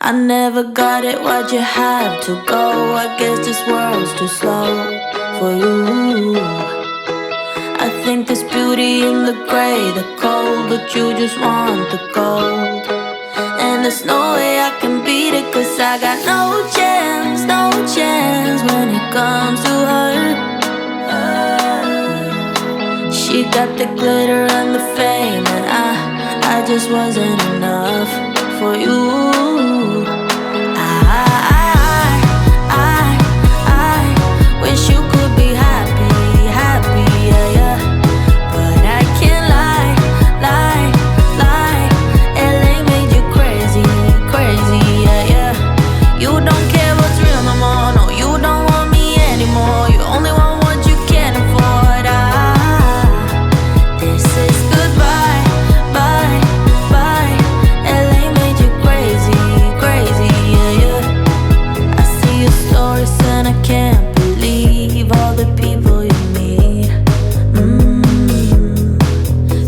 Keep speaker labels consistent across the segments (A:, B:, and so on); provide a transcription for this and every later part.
A: I never got it, why'd you have to go? I guess this world's too slow for you. I think there's beauty in the gray, the cold, but you just want the gold. And there's no way I can beat it, cause I got no chance, no chance when it comes to her. She got the glitter and the fame, and I just wasn't enough for you. I wish you could be happy, happy, yeah, yeah. But I can't lie, lie, lie. LA made you crazy, crazy, yeah, yeah. You don't care what's real no more, no, you don't want me anymore. You only want what you can afford. This is goodbye, bye, bye. LA made you crazy, crazy, yeah, yeah. I see your stories and I can't believe all the people you meet.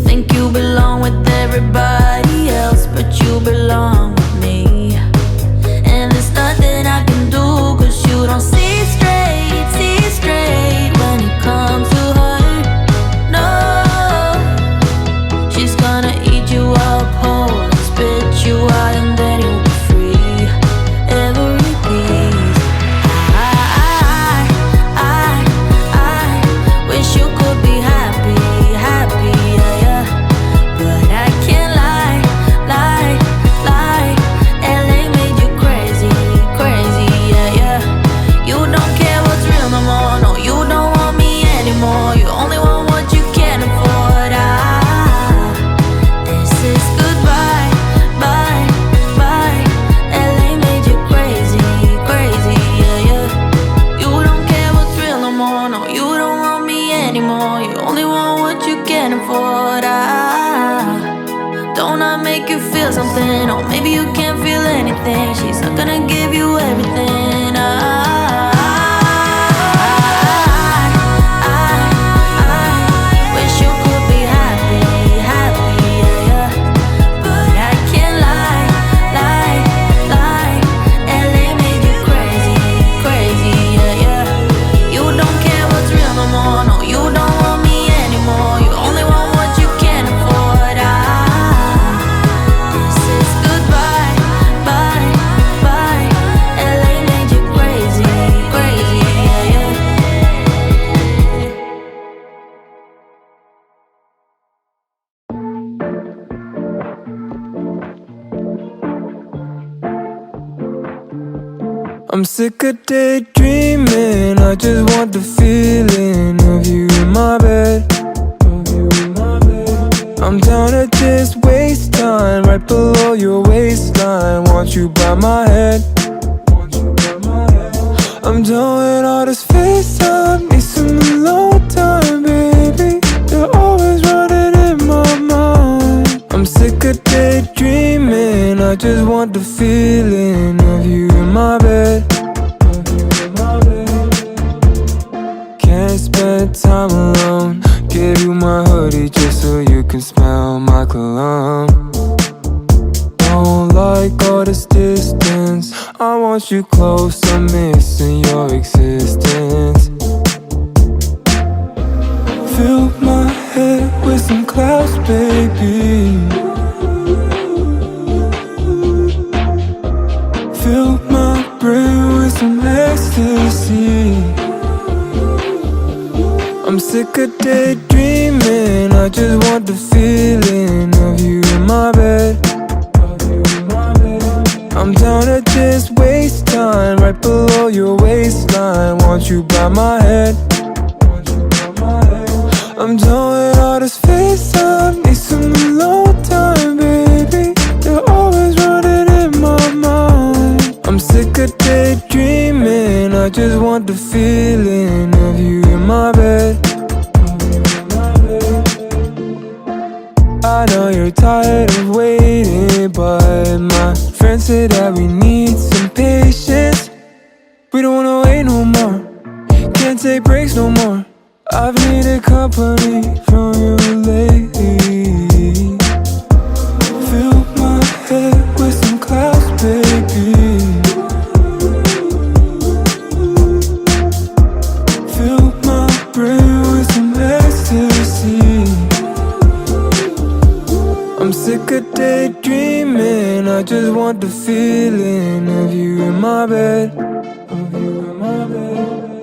A: Think you belong with everybody else, but you belong with me. And there's nothing I can do, cause you don't see straight when it comes to her. No, she's gonna eat you up whole and spit you out, and then you'll be free. Every piece. I wish you could be happy, happy, yeah, yeah. But I can't lie, lie, lie. LA made you crazy, crazy, yeah, yeah. You don't care what's real no more, no, you don't want me anymore. You only want what you can afford. This is goodbye, bye, bye. LA made you crazy, crazy, yeah, yeah. You don't care what's real no more, no, you don't want me anymore. You only want what you can afford. Don't I make you feel something? Or maybe you can't feel anything. She's not gonna give you everything. I wish you could be happy, happy, yeah, yeah. But I can't lie, lie, lie. LA made you crazy, crazy, yeah, yeah. You don't care what's real no more, no, you don't want me anymore. You only want what you can afford. This is goodbye, bye, bye. LA made you crazy, crazy, yeah, yeah.
B: I'm sick of daydreaming, I just want the feeling of you in my bed. I'm down to just waste time right below your waistline. Want you by my head. I'm done with all this FaceTime, need some alone time, baby. You're always running in my mind. I'm sick of daydreaming, I just want the feeling of you in my bed. Can't spend time alone. Give you my hoodie just so you can smell my cologne. Don't like all this distance, I want you close, I'm missing your existence. Fill my head with some clouds, baby. Fill my brain with some ecstasy. I'm sick of daydreaming, I just want the feeling of you in my bed. I'm down to just waste time right below your waistline. Want you by my head. I'm done with all this FaceTime, need some alone time, baby. You're always running in my mind. I'm sick of daydreaming, I just want the feeling of you in my bed. I know you're tired of waiting, but my friend said that we need some patience. We don't wanna wait no more, can't take breaks no more. I've needed company from you lately. Fill my head with some clouds, baby. want the feeling of you in my bed.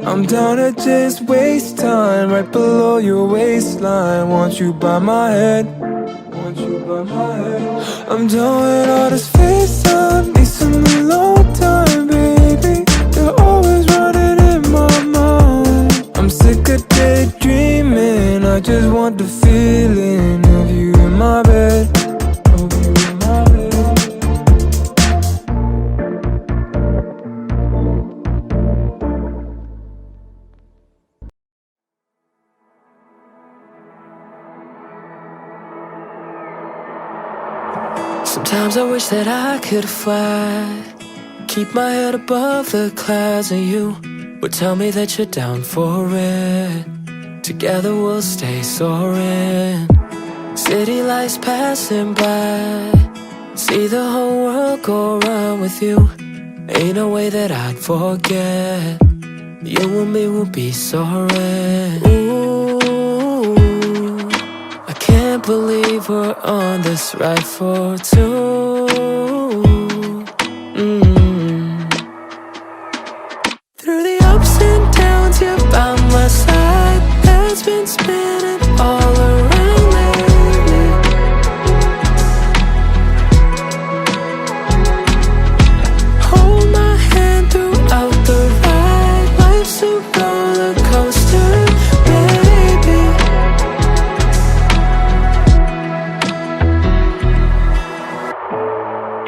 B: I'm down to just waste time right below your waistline. Want you by my head. I'm done with all this FaceTime. Need some alone time, baby. You're always running in my mind. I'm sick of daydreaming. I just want the feeling of you in my bed.
C: Sometimes I wish that I could fly, keep my head above the clouds, and you would tell me that you're down for it. Together we'll stay soaring. City lights passing by, see the whole world go round with you. Ain't no way that I'd forget. You and me will be soaring. Ooh, I can't believe we're on this ride for two. Through the ups and downs, you're by my side. Head's been spinning all around lately. Hold my hand throughout the ride. Life's a roller coaster, baby.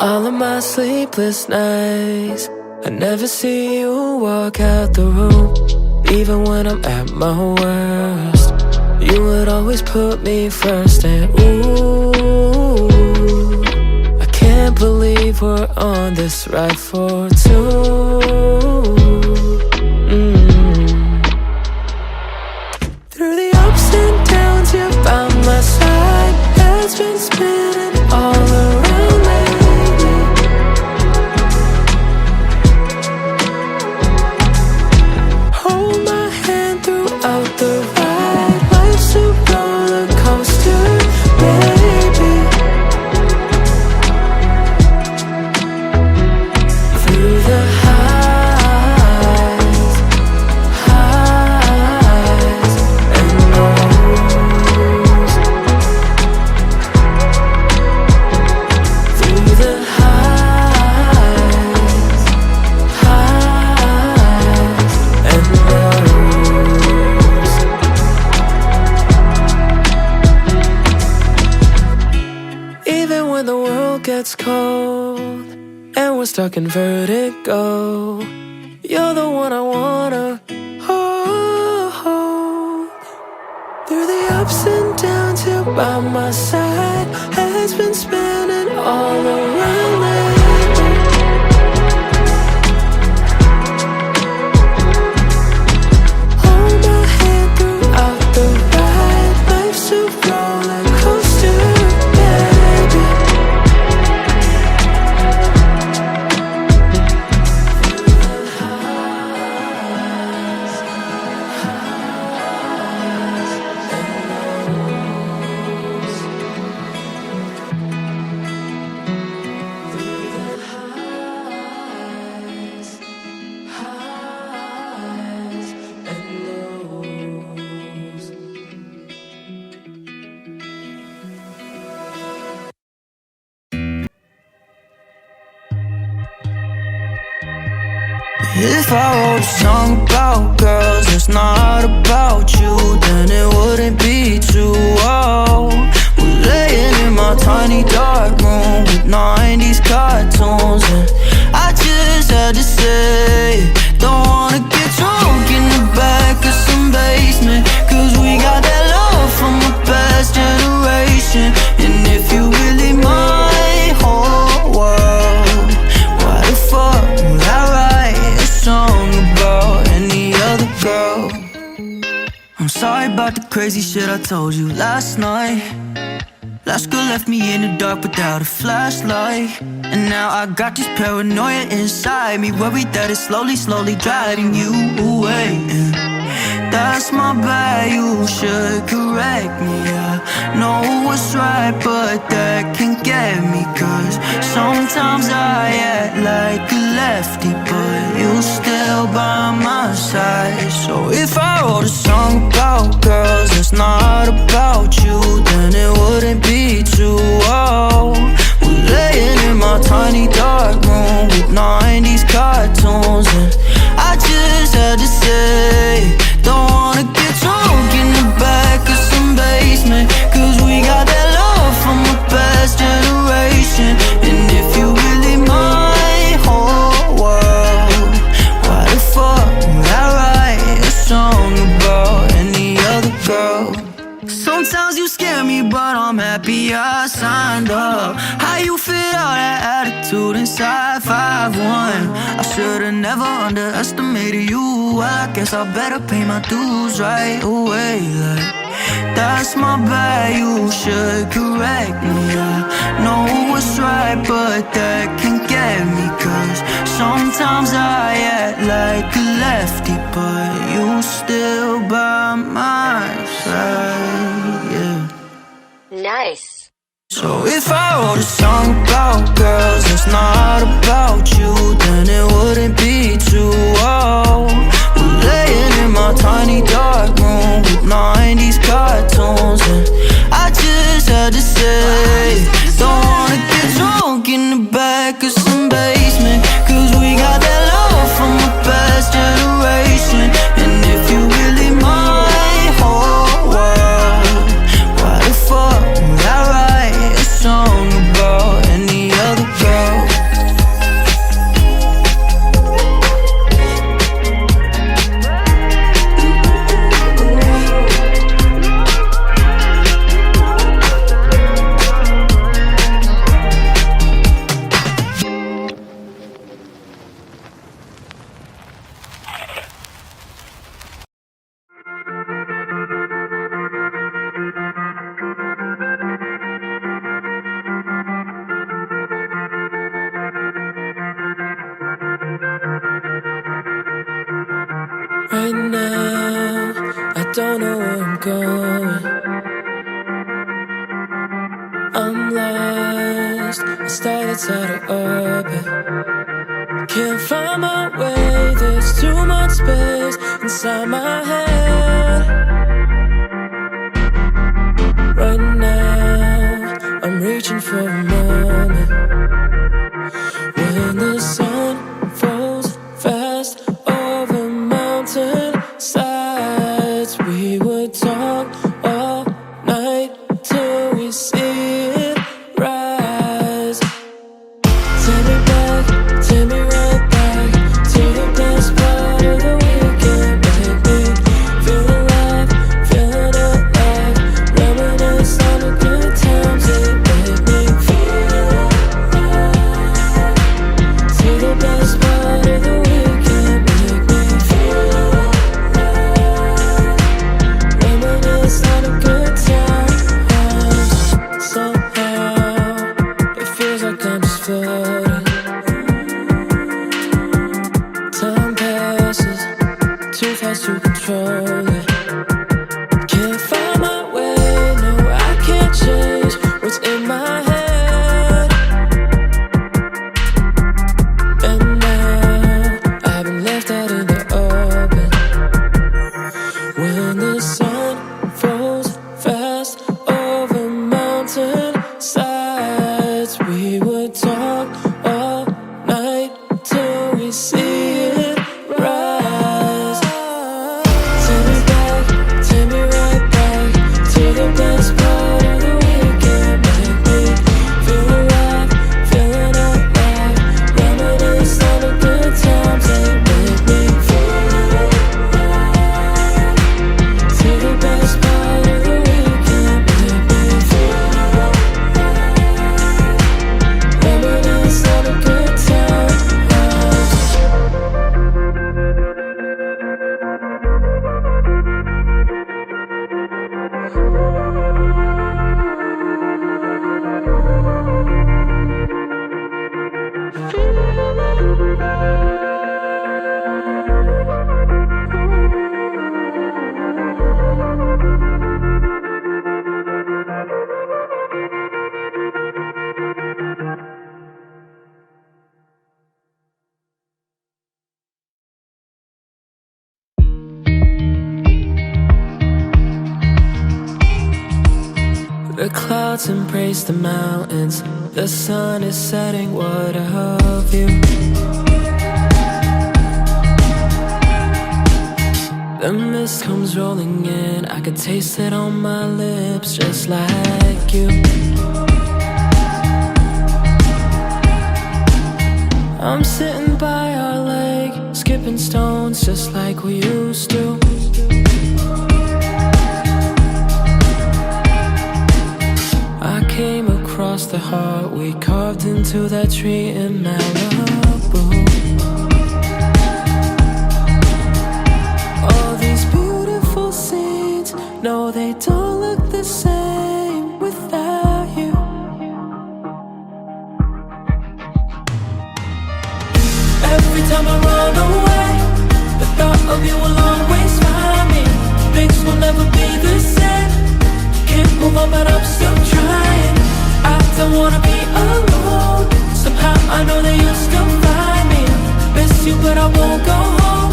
C: All of my sleepless nights, I never see you walk out the room. Even when I'm at my worst, you would always put me first. And ooh, I can't believe we're on this ride for two. Through the ups and downs, you're by my side. Head's been spinning all around lately. Hold my hand throughout the ride. Life's a roller coaster, baby. Through the highs and lows. Through the highs and lows. Even when the world gets cold and we're stuck in vertigo, you're the one I wanna hold. Through the ups and downs, you're by my side. Head's been spinning all around lately. Hold my hand throughout the ride. Life's a roller coaster, baby.
D: If I wrote a song about girls that's not about you, then it wouldn't be too old. We're laying in my tiny dark room with 90s cartoons, and I just had to say, don't wanna get drunk in the back of some basement, cause we got that love from a past generation. And if you really my whole world, why the fuck would I write a song about any other girl? I'm sorry about the crazy shit I told you last night. Last girl left me in the dark without a flashlight, and now I got this paranoia inside me, worried that it's slowly, slowly driving you away. And That's my bad, you should correct me. I know what's right, but that can get me. Cause sometimes I act like a lefty, but you still by my side. So if I wrote a song about girls that's not about you, then it wouldn't be too old. We're laying in my tiny dark room with 90s cartoons, and I just had to say, don't wanna get drunk in the back of some basement, cause we got that love from the past generation. And if you really my whole world, why the fuck would I write a song about any other girl? Sometimes you scare me, but I'm happy I signed up. How you fit all that attitude inside 5'1"? I should've never underestimated you. I guess I better pay my dues right away. Like, that's my bad, you should correct me. I know what's right, but that can get me. Cause sometimes I act like a lefty, but you still by my side, yeah.
E: Nice.
D: So if I wrote a song about girls that's not about you, then it wouldn't be too old. We're laying in my tiny dark room with 90s cartoons, and I just had to say, don't wanna get drunk in the back of some basement, cause we got that love from the past generation. And if you really my whole world, why the fuck would I write a song about any other girl?
C: Right now, I don't know where I'm going. I'm lost, I started out of orbit. Can't find my way, there's too much space inside my head. Right now, I'm reaching for a moment when the sun falls fast over mountain sides. We would talk all night till we see it rise. Take me right back to the best part of the weekend. Make me feel alive, feeling alive. Reminisce on the good times. It make me feel alive. To the best part of the weekend. Make me feel alive. Reminisce on the good times. Somehow it feels like I'm just floating. Time passes too fast to control it. Can't find my way, no, I can't change what's in my head. And now I've been left out in the open when the sun falls fast over mountain sides. We would talk all night till we see it rise. Take me right back to the best part of the weekend. Make me feel alive, feeling alive. Reminisce on the good times. They make me feel alive. To the best part of the weekend. Make me feel alive. Reminisce on the good times. clouds and praise the mountains. The sun is setting, what of you? The mist comes rolling in, I could taste it on my lips just like you. I'm sitting by our lake, skipping stones just like we used to. I came across the heart we carved into that tree in Malibu. All these beautiful scenes, no, they don't look the same without you. Every time I run away, the thought of you will always find me. Things will never be the same. Can't move on, but I'm still trying. I don't wanna be alone. Somehow I know that you'll still find me. Miss you, but I won't go home.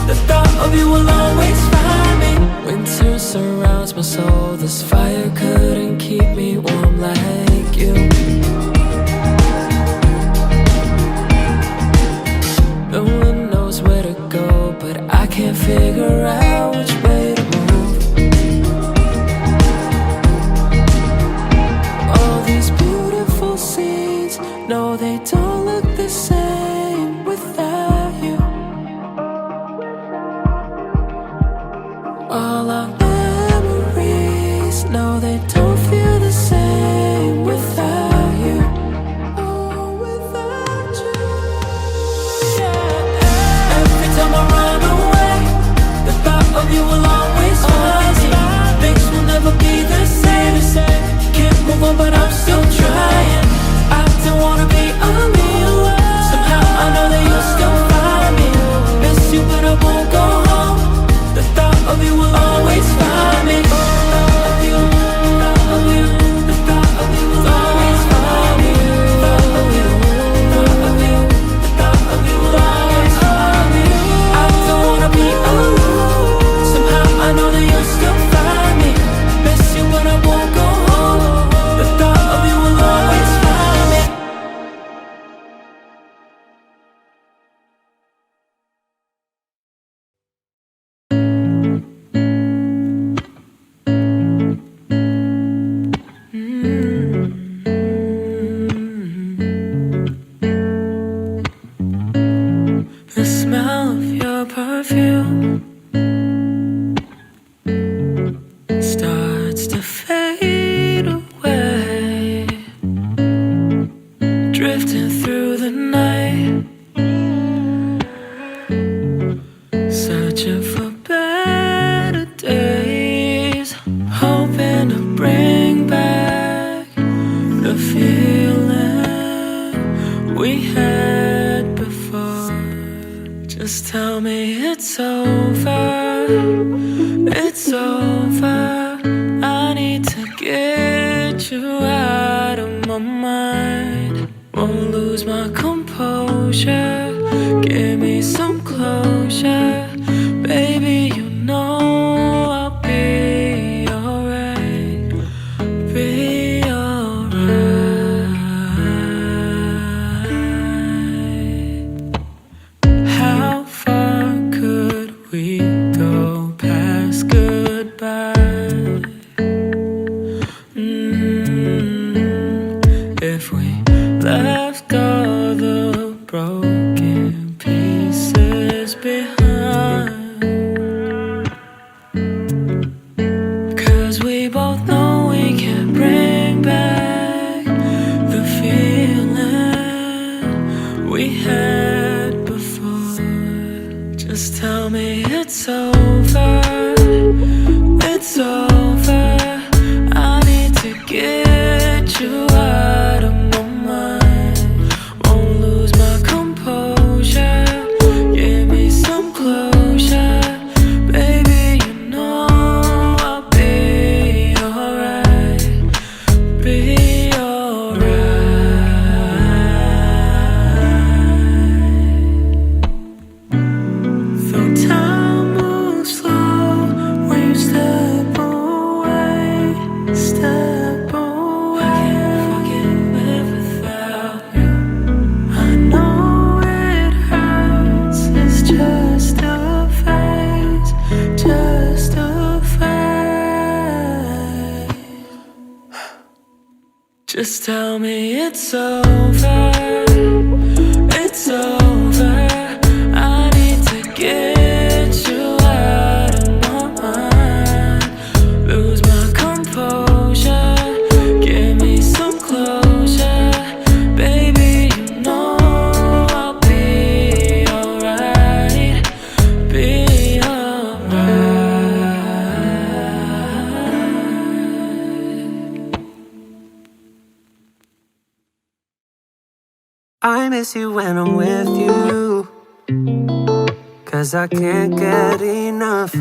C: The thought of you will always find me. Winter surrounds my soul. This fire couldn't keep me warm like you. The wind knows where to go, but I can't figure out which way to move. All these beautiful scenes, no, they don't look the same without you. All our memories, no, they don't feel the same without you. Oh, without you. Yeah. Every time I run away, the thought of you will always find me. Things will never be the same. Can't move on, but I'm still trying. I don't wanna be alone. Somehow I know that you'll still find me. Miss you, but I won't go home. The thought of you will always find me. The thought of you, the thought of you, the thought of you will always find me. The thought of you, the thought of you, the thought of you will always find me. I don't wanna be alone. Somehow I know that you'll still find me. Miss you, but I won't go home. The thought of you will always find me. The smell of your perfume starts to fade away, drifting through the night, searching for better days, hoping to bring back the feeling we had before. Just tell me it's over, it's over. I need to get you out of my mind. Won't lose my composure, give me some closure. Baby, you know I'll be alright, be alright. How far could we go past goodbye? If we left all the broken pieces behind, 'cause we both know we can't bring back the feeling we had before. Just tell me it's over, it's over. I need to get you out of my mind. Won't lose my composure, give me some closure. Baby, you know I'll be alright, be alright. Though time moves slow, Just tell me it's over. It's over. I need to get you out of my mind. Lose my composure. Give me some closure. Baby, you know I'll be alright. Be alright.
F: I miss you when I'm with you, 'cause I can't get enough.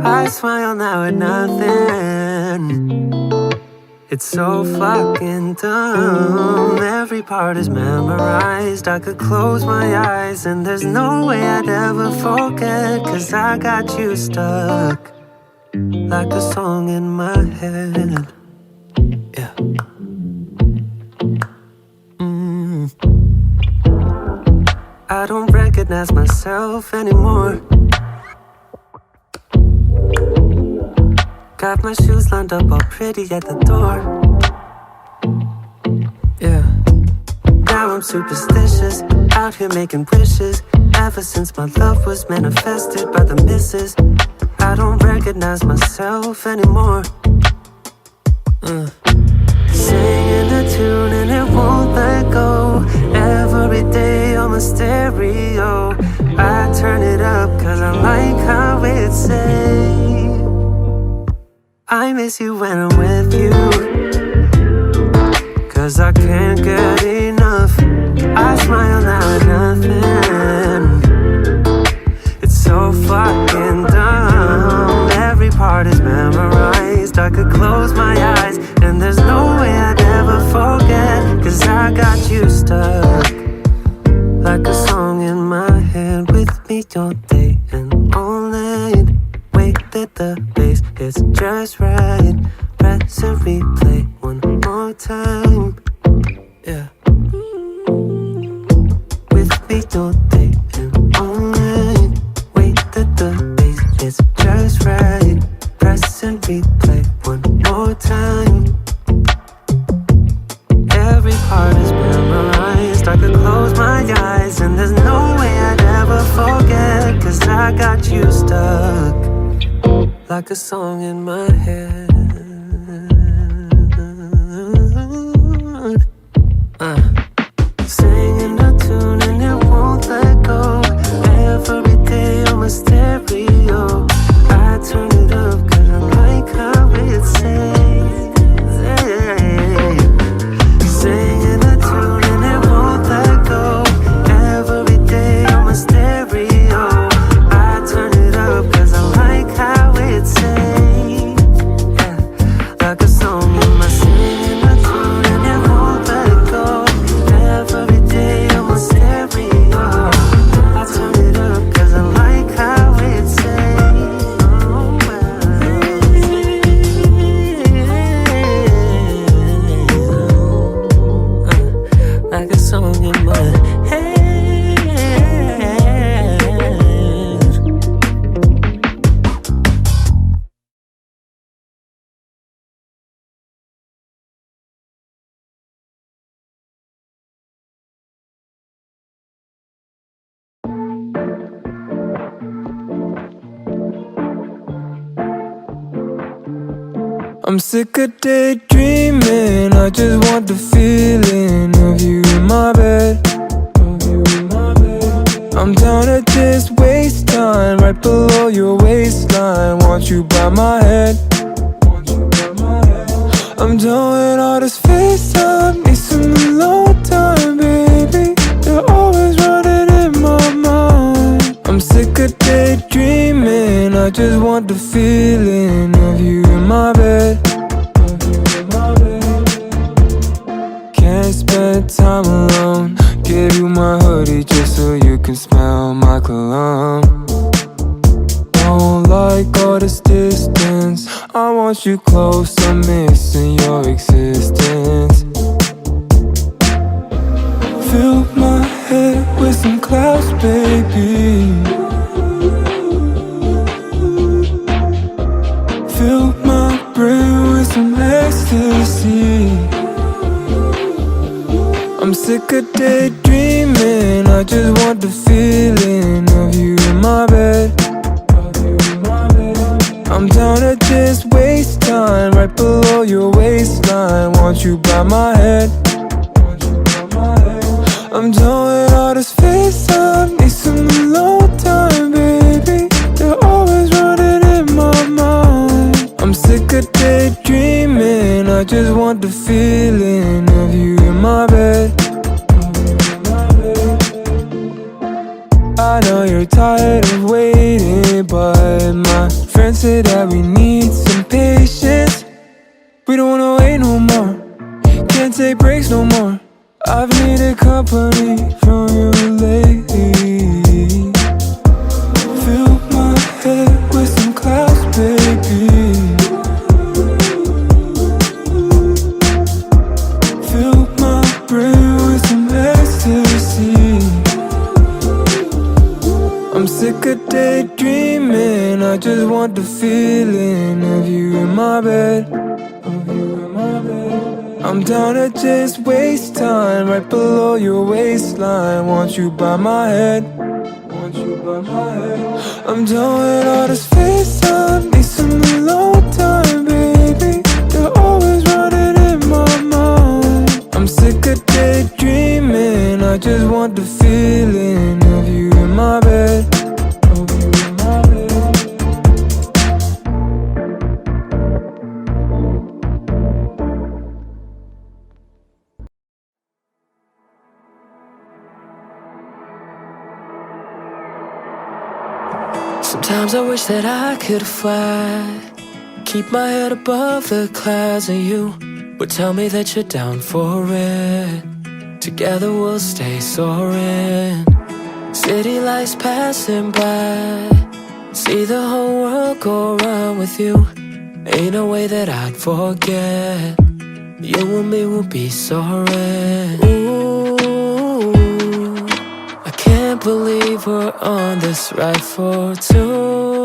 F: I smile now at nothing. It's so fucking dumb. Every part is memorized. I could close my eyes and there's no way I'd ever forget, 'cause I got you stuck like a song in my head. Yeah. I don't recognize myself anymore. Got my shoes lined up all pretty at the door. Yeah. Now I'm superstitious, out here making wishes. Ever since my love was manifested by the misses, I don't recognize myself anymore. Singing a tune and it won't let go. Every day on my stereo, I turn it up 'cause I like how it says, I miss you when I'm with you, 'cause I can't get enough. I smile now at nothing. It's so fucking dumb. Every part is memorized. I could close my eyes and there's no way I'd ever forget, 'cause I got you stuck like a song in my head. With me all day and all night. Wait that the bass hits just right. Press and replay one more time. Yeah. With me all day and all night. Wait that the bass hits just right. Press and replay one more time. Every part is memorized. I could close my eyes and there's no way I'd ever forget, 'cause I got you stuck like a song in my head. Singing a tune and it won't let go. Every day on my stereo, I turn it up 'cause I like how it says, singing a tune and it won't let go. Every day on my stereo, I turn it up 'cause I like how it says, yeah, like a song in my singing a tune and it won't let go. Every day on my stereo, I turn it up 'cause I like how it says, like a song in my head.
B: I'm sick of daydreaming. I just want the feeling of you in my bed. I'm down to just waste time right below your waistline. Want you by my head. I'm done with all this FaceTime. Need some alone time, baby. You're always running in my mind. I'm sick of daydreaming. I just want the feeling of you in my bed. Can't spend time alone. Give you my hoodie just so you can smell my cologne. Don't like all this distance. I want you close, I'm missing your existence. Fill my head with some clouds, baby. Fill my brain with some ecstasy. feeling of you in my bed. I'm down to just waste time right below your waistline. Want you by my head. I'm done with all this FaceTime. Need some alone time, baby. You're always running in my mind. I'm sick of daydreaming. I just want the feeling of you in my bed. I know you're tired of waiting, but my friends say that we need some patience. We don't wanna wait no more. Can't take breaks no more. I've needed company from you lately. Fill my head with some clouds, baby. Fill my brain with some ecstasy. I'm sick of daydreaming. I just want the feeling of you in my bed. I'm down to just waste time right below your waistline. Want you by my head. I'm done with all this FaceTime. Need some alone time, baby. You're always running in my mind. I'm sick of daydreaming. I just want the feeling of you in my bed.
C: Sometimes I wish that I could fly, keep my head above the clouds, and you would tell me that you're down for it. Together we'll stay soaring. City lights passing by, see the whole world go round with you. Ain't no way that I'd forget. You and me will be soaring. Ooh, I can't believe we're on this ride for two.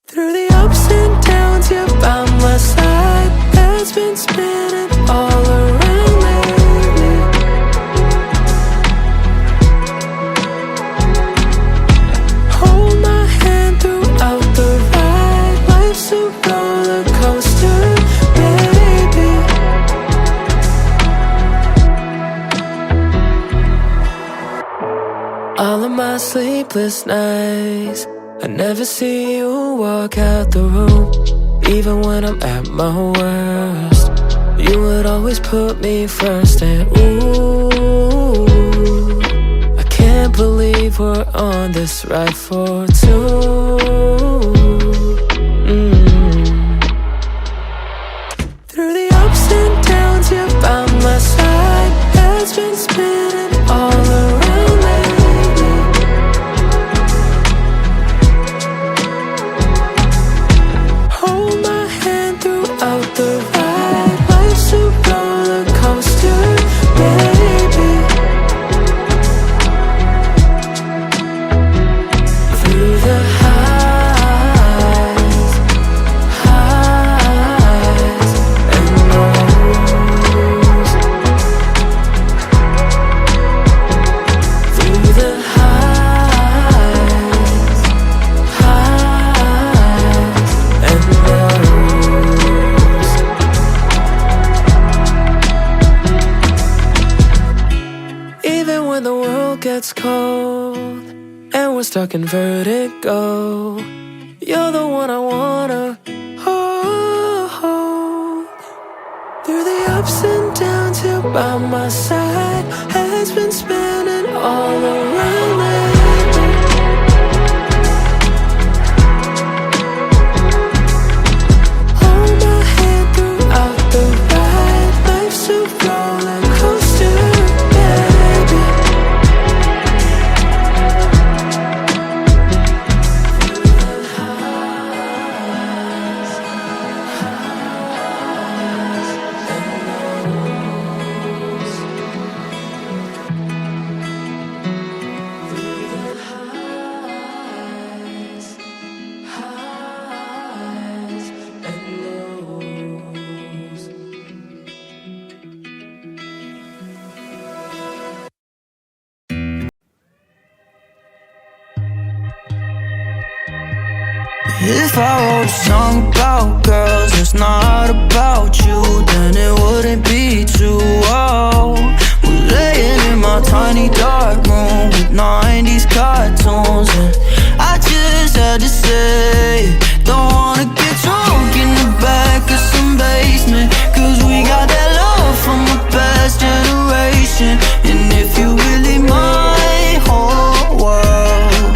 C: Through the ups and downs, you're by my side. Head's been spinning all around lately. Hold my hand throughout the ride. Life's a roller coaster, baby. All of my sleepless nights, I never see you walk out the room. Even when I'm at my worst, you would always put me first. And ooh, I can't believe we're on this ride for two. Through the ups and downs, you're by my side. Head's been spinning all around lately. Hold my hand throughout the ride. Life's a roller coaster, baby. Through the highs and lows. Through the highs and lows. Even when the world gets cold and we're stuck in vertigo, you're the one I wanna hold. Through the ups and downs, you're by my side. Head's been spinning all around lately. Hold my hand throughout the ride. Life's a roller coaster, baby. Through the
D: If I wrote a song about girls that's not about you, then it wouldn't be too old. We're laying in my tiny dark room with 90s cartoons, and I just had to say, don't wanna get drunk in the back of some basement, cause we got that love from the past generation. And if you really my whole world,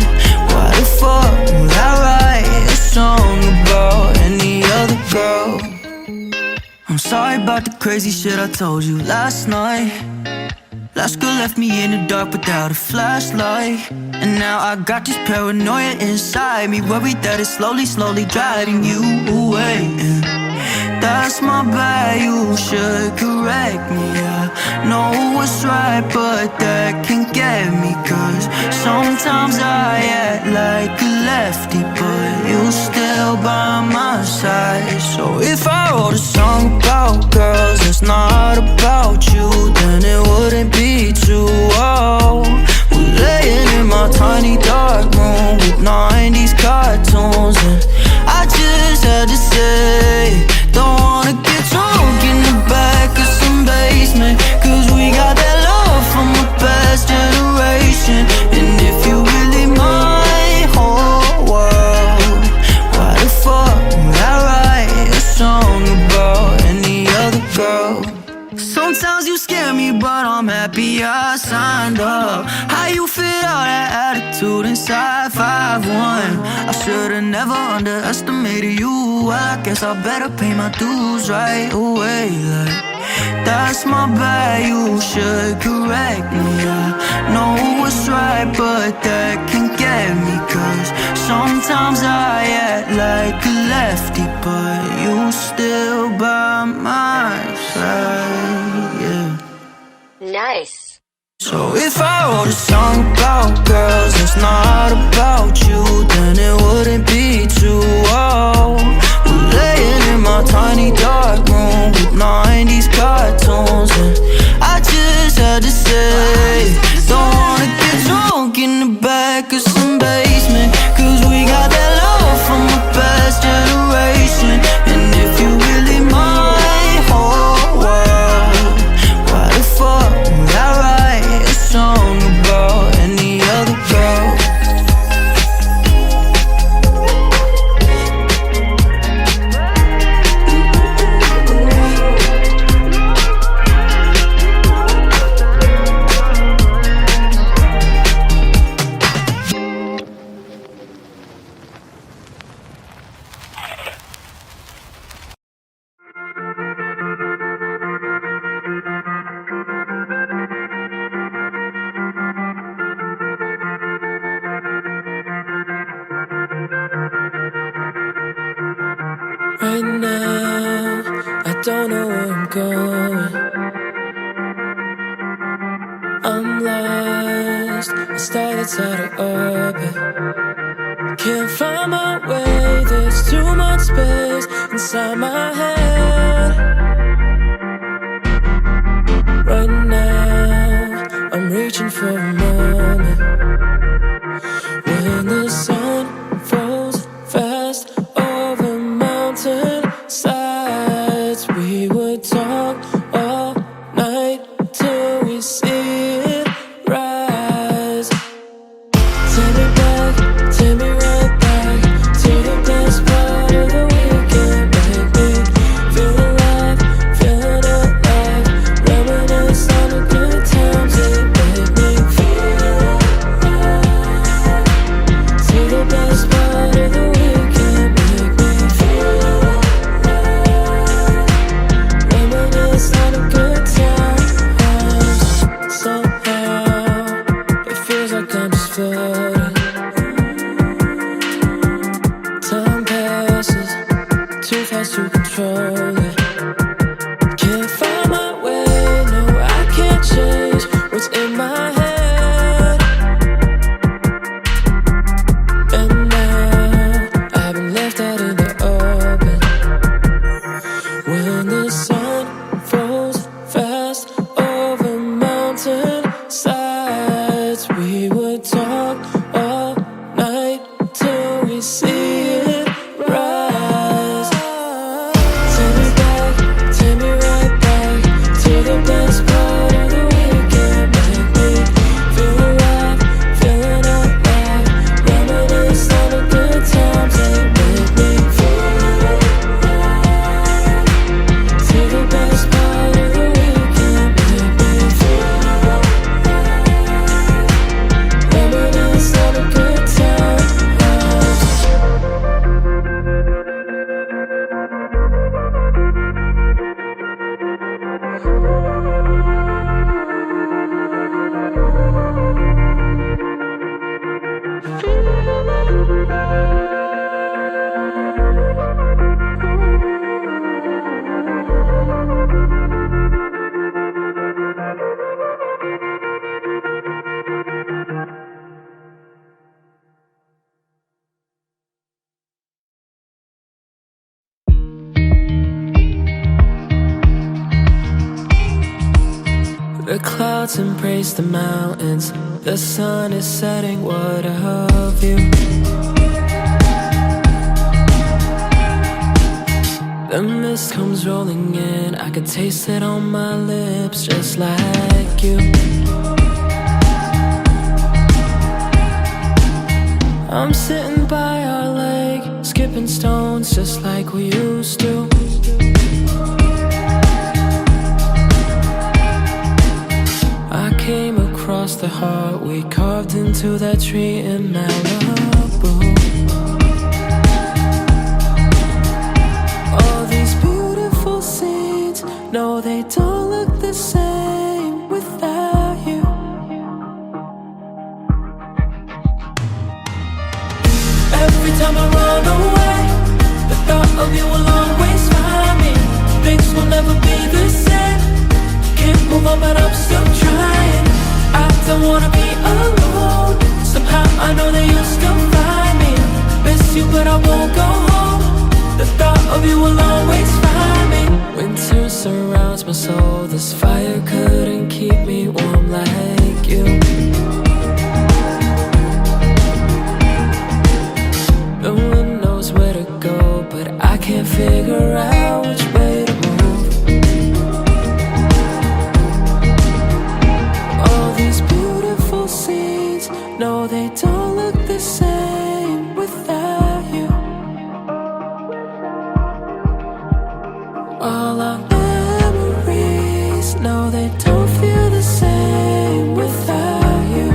D: why the fuck would I write a song about any other girl? I'm sorry about the crazy shit I told you last night. Last girl left me in the dark without a flashlight, and now I got this paranoia inside me, worried that it's slowly, slowly driving you away. And that's my bad, you should correct me. I know what's right, but that can get me, cause sometimes I act like a lefty, but you still by my side. So if I wrote a song about girls that's not about you, then it wouldn't be too old. We're laying in my tiny dark room with 90s cartoons, and I just had to say, don't wanna get drunk in the back of some basement, cause we got that love from the past generation. And if you really my whole world, why the fuck would I write a song about any other girl? Sometimes you scare me, but I'm happy I signed up. How you fit all that attitude inside 5'1"? I should've never underestimated you. I guess I better pay my dues right away. Like, that's my bad, you should correct me. I know what's right, but that can get me, cause sometimes I act like a lefty, but you still by my side, yeah.
E: Nice.
D: So if I wrote a song about girls that's not about you, then it wouldn't be too old. We're laying in my tiny dark room with 90s cartoons, and I just had to say, don't wanna get drunk in the back of some basement, cause we got that love from the past generation. And if you really my whole world, why the fuck would I write a song about any other girl?
C: Right now, I don't know where I'm going. I'm lost, a star that's out of orbit. Can't find my way, there's too much space inside my head. Right now, I'm reaching for a moment when the sun falls fast over mountain sides. We would talk all night till we see it rise. Take me back, take me right back to the best part of the weekend. Make me feel alive, feeling alive. Reminisce on the good times. It made me feel alive. To the best part of the weekend. Make me feel alive. Reminisce on the good times. Somehow it feels like I'm just floating. Time passes too fast to control it. Can't find my way, no, I can't change what's in my head. And now I've been left out in the open when the sun falls fast over mountain sides. We would talk all night till we see it clouds embrace the mountains. The sun is setting, what of you? The mist comes rolling in, I could taste it on my lips, just like you. I'm sitting by our lake, skipping stones just like we used to. I came across the heart we carved into that tree in Malibu. All these beautiful scenes, no, they don't look the same without you. Every time I run away, the thought of you will always find me. Things will never be the same. Can't move on, but I'm still trying. I don't wanna be alone. Somehow I know that you'll still find me. Miss you, but I won't go home. The thought of you will always find me. Winter surrounds my soul. This fire couldn't keep me warm like you. No one knows where to go, but I can't figure out which way to move. All these beautiful scenes, no, they don't look the same without you. All our memories, no, they don't feel the same without you.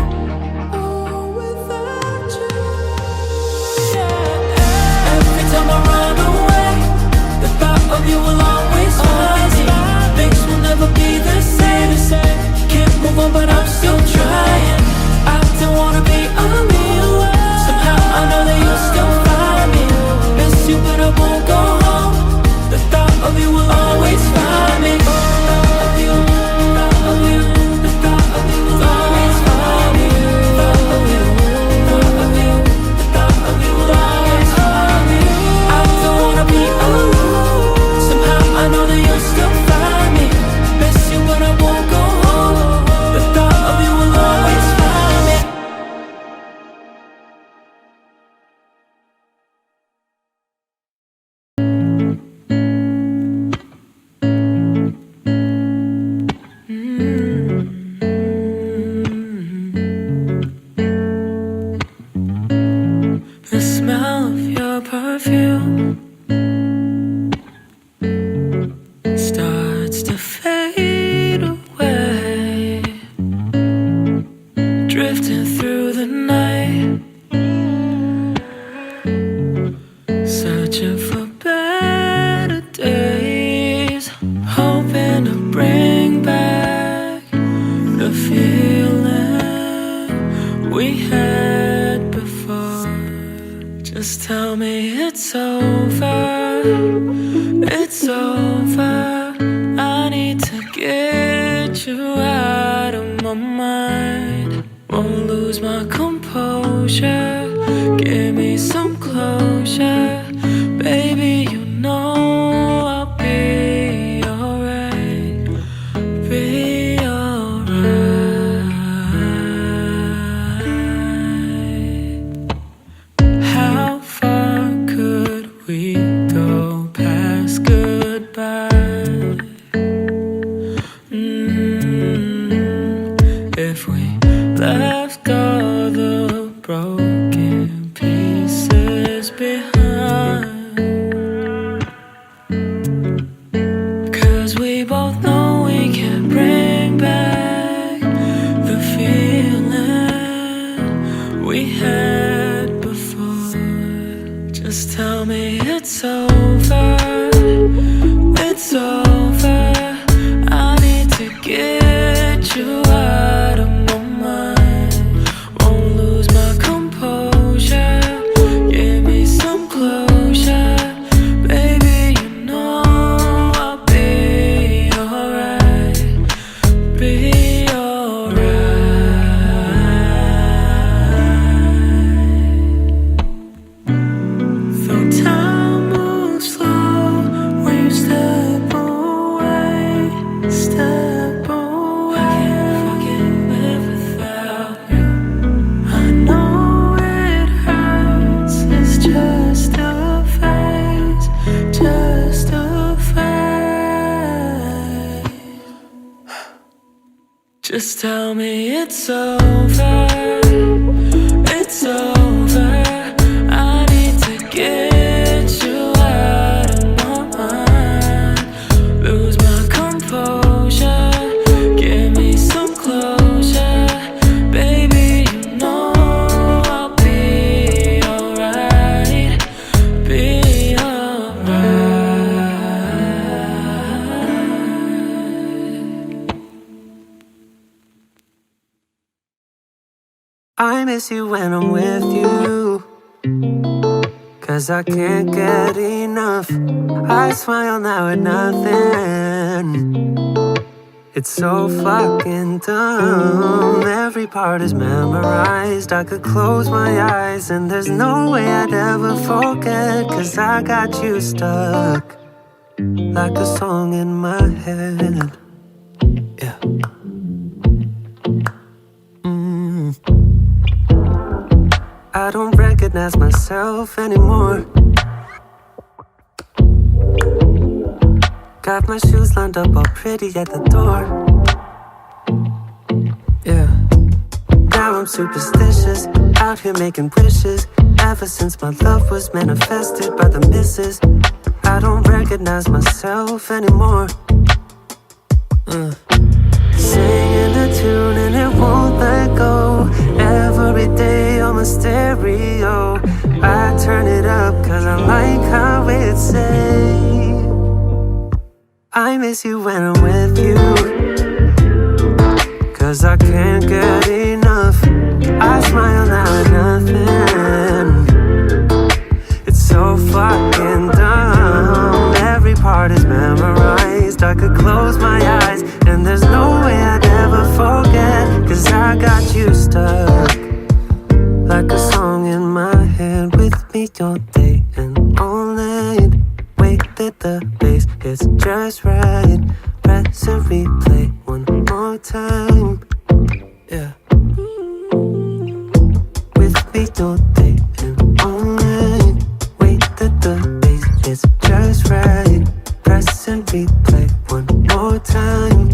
C: Oh, without you. Yeah. Every time I run away, the thought of you will always find me. Things will never be the same. Can't move on, but I'm still trying. I don't wanna be alone. Somehow I know that you'll still find me. Miss you, but I won't go home. The thought of you will always find me. The thought of you, the thought of you, the thought of you will always find me. The thought of you, the thought of you, the thought of you will always find me. I don't wanna be alone. Somehow I know that you'll still find me. Miss you, but I won't go home. The thought of you will always find me. The smell of your perfume starts to fade away, drifting through the night, searching for better days, hoping to bring back the feeling we had before. Just tell me it's over, it's over. I need to get you out of my mind. Won't lose my composure. Give me some closure. Baby, you know I'll be alright. Be alright. How far could we go past goodbye? If we left all the broken pieces behind. 'Cause we both know we can't bring back the feeling we had before. Just tell me it's over, it's over. I need to get you out of my mind. Just tell me it's over. It's over. I need to get you out of my mind. Lose my composure. Give me some closure. Baby, you know I'll be alright. Be alright.
F: I miss you when I'm with you, 'cause I can't get enough. I smile now at nothing. It's so fucking dumb. Every part is memorized. I could close my eyes and there's no way I'd ever forget, 'cause I got you stuck like a song in my head. Yeah. I don't recognize myself anymore. Got my shoes lined up all pretty at the door. Yeah. Now I'm superstitious, out here making wishes. Ever since my love was manifested by the missus, I don't recognize myself anymore. Singing a tune and it won't let go. Every day on my stereo, I turn it up 'cause I like how it says I miss you when I'm with you, 'cause I can't get enough. I smile now at nothing. It's so fucking dumb. Every part is memorized. I could close my eyes and there's no way I'd ever forget, 'cause I got you stuck like a song in my head. With me all day and all night. Wait that the bass hits just right. Press and replay one more time. Yeah. With me all day and all night. Wait that the bass hits just right. Press and replay one more time.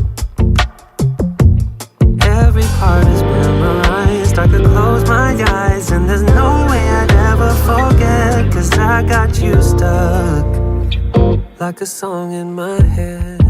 F: Every part is memorized. I could close my eyes and there's no way I'd ever forget, 'cause I got you stuck like a song in my head.